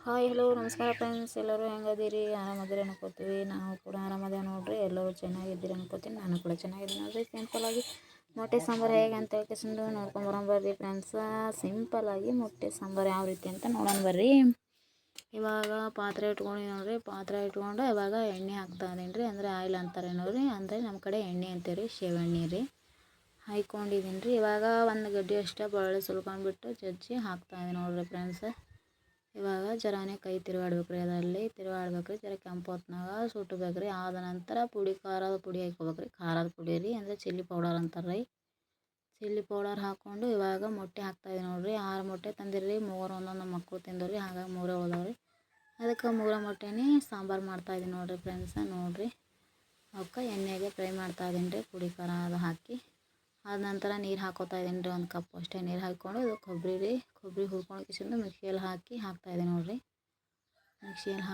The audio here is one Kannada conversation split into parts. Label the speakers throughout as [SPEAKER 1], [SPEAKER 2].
[SPEAKER 1] ಹಾಯ್ ಹಲೋ ನಮಸ್ಕಾರ ಫ್ರೆಂಡ್ಸ್, ಎಲ್ಲರೂ ಹೆಂಗದಿರಿ? ಆರಾಮದಿರಿ ಅನ್ಕೋತೀವಿ. ನಾವು ಕೂಡ ಆರಾಮದೇವೆ ನೋಡ್ರಿ. ಎಲ್ಲರೂ ಚೆನ್ನಾಗಿದ್ದೀರಿ ಅನ್ಕೋತೀನಿ. ನಾನು ಕೂಡ ಚೆನ್ನಾಗಿದ್ದೀನಿ ನೋಡ್ರಿ. ಸಿಂಪಲ್ಲಾಗಿ ಮೊಟ್ಟೆ ಸಾಂಬಾರು ಹೇಗೆ ಅಂತ ಹೇಳ್ಕೊಂಡು ನೋಡ್ಕೊಂಬರೋಣ ಫ್ರೆಂಡ್ಸ್. ಸಿಂಪಲ್ಲಾಗಿ ಮೊಟ್ಟೆ ಸಾಂಬಾರು ಯಾವ ರೀತಿ ಅಂತ ನೋಡೋಣ ಬರ್ರಿ. ಇವಾಗ ಪಾತ್ರೆ ಇಟ್ಕೊಂಡು ನೋಡ್ರಿ. ಪಾತ್ರೆ ಇಟ್ಕೊಂಡು ಇವಾಗ ಎಣ್ಣೆ ಹಾಕ್ತಾ ಇದೀನಿ ರೀ. ಅಂದರೆ ಆಯಿಲ್ ಅಂತಾರೆ ನೋಡ್ರಿ. ಅಂದರೆ ನಮ್ಮ ಕಡೆ ಎಣ್ಣೆ ಅಂತೀವಿ, ಶೇವೆಣ್ಣೆ ರೀ. ಹಾಯ್ಕೊಂಡಿದ್ದೀನಿ ರೀ. ಇವಾಗ ಒಂದು ಗಡ್ಡೆ ಅಷ್ಟೇ ಬಳ್ಳಿ ಸುಲ್ಕೊಂಡ್ಬಿಟ್ಟು ಜಜ್ಜಿ ಹಾಕ್ತಾಯಿದ್ದೀನಿ ನೋಡ್ರಿ ಫ್ರೆಂಡ್ಸ್. ಇವಾಗ ಜರಾನೇ ಕೈ ತಿರುಗಾಡ್ಬೇಕು ರೀ. ಅದರಲ್ಲಿ ತಿರುಗಾಡ್ಬೇಕು ರೀ. ಜರ ಕೆಂಪು ಹೊತ್ನಾಗ ಸುಟ್ಬೇಕು ರೀ. ಆದ ನಂತರ ಖಾರದ ಪುಡಿ ಹಾಕ್ಕೋಬೇಕು ರೀ. ಖಾರದ ಪುಡಿ ರೀ, ಅಂದರೆ ಚಿಲ್ಲಿ ಪೌಡರ್ ಅಂತಾರೆ ರೀ. ಚಿಲ್ಲಿ ಪೌಡರ್ ಹಾಕ್ಕೊಂಡು ಇವಾಗ ಮೊಟ್ಟೆ ಹಾಕ್ತಾಯಿದ್ದೀನಿ ನೋಡ್ರಿ. 6 ಮೊಟ್ಟೆ ತಂದಿರಿ. 3 ಒಂದೊಂದು ಮಕ್ಕಳು ತಿಂದವ್ರಿ. ಹಾಗಾಗಿ 3 ಉಳ್ದವ್ರಿ. ಅದಕ್ಕೆ 3 ಮೊಟ್ಟೆನೇ ಸಾಂಬಾರು ಮಾಡ್ತಾಯಿದ್ದೀನಿ ನೋಡ್ರಿ ಫ್ರೆಂಡ್ಸ. ನೋಡಿರಿ, ಅವಕ್ಕೆ ಎಣ್ಣೆಗೆ ಫ್ರೈ ಮಾಡ್ತಾಯಿದ್ದೀನಿ ರೀ. ಪುಡಿ ಖಾರ ಅದು ಹಾಕಿ ಆದ ನಂತರ ನೀರು ಹಾಕೋತಾ ಇದ್ದೀನಿ ರೀ. 1 ಕಪ್ ಅಷ್ಟೇ ನೀರು ಹಾಕ್ಕೊಂಡು ಇದು ಕೊಬ್ಬರಿ ರೀ. ಕೊಬ್ಬರಿ ಹುರ್ಕೊಂಡು ಕಿಸಿಂದು ಮಿಕ್ಸಿಯಲ್ಲಿ ಹಾಕ್ತಾಯಿದ್ದೀನಿ ನೋಡಿರಿ. ಮಿಕ್ಸಿಯಲ್ಲಿ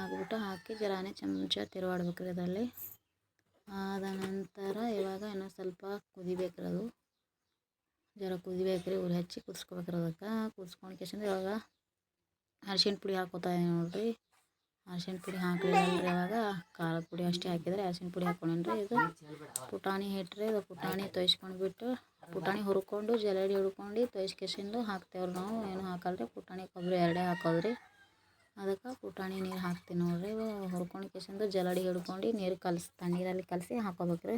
[SPEAKER 1] ಹಾಕಿ ಜರಾನೇ ಚಮಚ ತಿರುಗಾಡ್ಬೇಕು ರೀ ಅದರಲ್ಲಿ. ಆದ ನಂತರ ಇವಾಗ ಇನ್ನೊಂದು ಸ್ವಲ್ಪ ಕುದಿಬೇಕು ರೀ. ಅದು ಜರ ಕುದಿಬೇಕು ರೀ. ಉರಿ ಹಚ್ಚಿ ಕುದಿಸ್ಕೋಬೇಕು ರೀ. ಅದಕ್ಕೆ ಕುದಿಸ್ಕೊಂಡು ಕಿಸಿಂದು ಇವಾಗ ಅರಿಶಿಣ ಪುಡಿ ಹಾಕೋತಾ ಇದೀನಿ ನೋಡಿರಿ. ಅರಿಶಿಣ ಪುಡಿ ಹಾಕಲಿಲ್ಲ ರೀ. ಇವಾಗ ಖಾರದ ಪುಡಿ ಅಷ್ಟೇ ಹಾಕಿದರೆ ಅರಿಶಿಣ ಪುಡಿ ಹಾಕ್ಕೊಂಡ್ರಿ. ಇದು ಪುಟಾಣಿ ಹಿಟ್ಟು ಇದು ಪುಟಾಣಿ ತೊಯ್ಸ್ಕೊಂಡ್ಬಿಟ್ಟು ಪುಟಾಣಿ ಹುರ್ಕೊಂಡು ಜಲಡಿ ಹಿಡ್ಕೊಂಡು ತೊಯ್ಸ್ಕೆಸಿಂದು ಹಾಕ್ತೇವ್ರಿ ನಾವು. ಏನು ಹಾಕಲ್ರಿ. ಪುಟಾಣಿ ಕೊಬ್ಬರಿ ಎರಡೇ ಹಾಕೋದ್ರಿ. ಅದಕ್ಕೆ ಪುಟಾಣಿ ನೀರು ಹಾಕ್ತೀನಿ ನೋಡಿರಿ. ಹುರ್ಕೊಂಡು ಕಿಸಿಂದು ಜಲಡಿ ಹಿಡ್ಕೊಂಡು ನೀರಲ್ಲಿ ಕಲಸಿ ಹಾಕೋಬೇಕು ರೀ.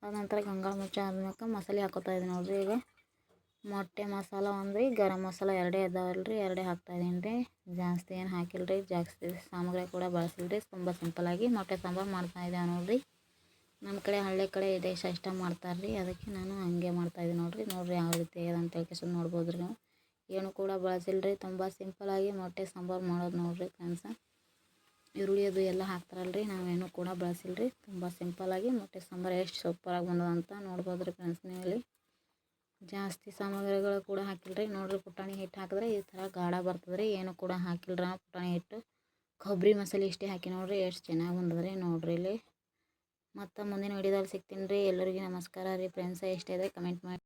[SPEAKER 1] ಅದ ನಂತರ ಗಂಗಾಳ ಮುಚ್ಚ ಆದ್ಮೇಲೆ ಮಸಾಲೆ ಹಾಕೋತಾ ಇದೀನಿ ನೋಡಿರಿ. ಈಗ ಮೊಟ್ಟೆ ಮಸಾಲ ಒಂದು ಗರಂ ಮಸಾಲ ಎರಡೇ ಇದಾವಲ್ರಿ, ಎರಡೇ ಹಾಕ್ತಾಯಿದ್ದೀನಿ ರೀ. ಜಾಸ್ತಿ ಏನು ಹಾಕಿಲ್ರಿ. ಜಾಸ್ತಿ ಸಾಮಗ್ರಿ ಕೂಡ ಬಳಸಿಲ್ರಿ. ತುಂಬ ಸಿಂಪಲ್ಲಾಗಿ ಮೊಟ್ಟೆ ಸಾಂಬಾರು ಮಾಡ್ತಾಯಿದ್ದೇವೆ ನೋಡಿರಿ. ನಮ್ಮ ಕಡೆ ಹಳ್ಳಿ ಕಡೆ ಇದೇ ಇಷ್ಟ ಮಾಡ್ತಾರೆ ರೀ. ಅದಕ್ಕೆ ನಾನು ಹಂಗೆ ಮಾಡ್ತಾಯಿದ್ದೀನಿ ನೋಡಿರಿ. ಯಾವ ರೀತಿ ಅಂತ ಹೇಳ್ಕೊಂಡು ನೋಡ್ಬೋದು ರೀ ನೀವು. ಏನು ಕೂಡ ಬಳಸಿಲ್ರಿ. ತುಂಬ ಸಿಂಪಲ್ಲಾಗಿ ಮೊಟ್ಟೆ ಸಾಂಬಾರು ಮಾಡೋದು ನೋಡಿರಿ ಫ್ರೆಂಡ್ಸ. ಈರುಳ್ಳಿ ಅದು ಎಲ್ಲ ಹಾಕ್ತಾರಲ್ರಿ, ನಾವೇನು ಕೂಡ ಬಳಸಿಲ್ರಿ. ತುಂಬ ಸಿಂಪಲ್ಲಾಗಿ ಮೊಟ್ಟೆ ಸಾಂಬಾರು ಎಷ್ಟು ಸೂಪರಾಗಿ ಬಂದದಂತ ನೋಡ್ಬೋದು ರೀ ಫ್ರೆಂಡ್ಸ್. ನೀವು ಇಲ್ಲಿ ಜಾಸ್ತಿ ಸಾಮಗ್ರಿಗಳು ಕೂಡ ಹಾಕಿಲ್ರಿ ನೋಡಿರಿ. ಪುಟಾಣಿ ಹಿಟ್ಟು ಹಾಕಿದ್ರೆ ಈ ಥರ ಗಾಢ ಬರ್ತದೆ ರೀ. ಏನು ಕೂಡ ಹಾಕಿಲ್ರಿ ನಾವು. ಪುಟಾಣಿ ಹಿಟ್ಟು ಕೊಬ್ಬರಿ ಮಸಾಲೆ ಇಷ್ಟೇ ಹಾಕಿ ನೋಡಿರಿ. ಎಷ್ಟು ಚೆನ್ನಾಗಿ ಬಂದದ್ರಿ ನೋಡಿರಿ. ಇಲ್ಲಿ ಮತ್ತು ಮುಂದಿನ ವಿಡಿಯೋದಲ್ಲಿ ಸಿಗ್ತೀನಿ ರೀ. ಎಲ್ಲರಿಗೂ ನಮಸ್ಕಾರ ರೀ ಫ್ರೆಂಡ್ಸ. ಎಷ್ಟಿದೆ ಕಮೆಂಟ್ ಮಾಡಿ.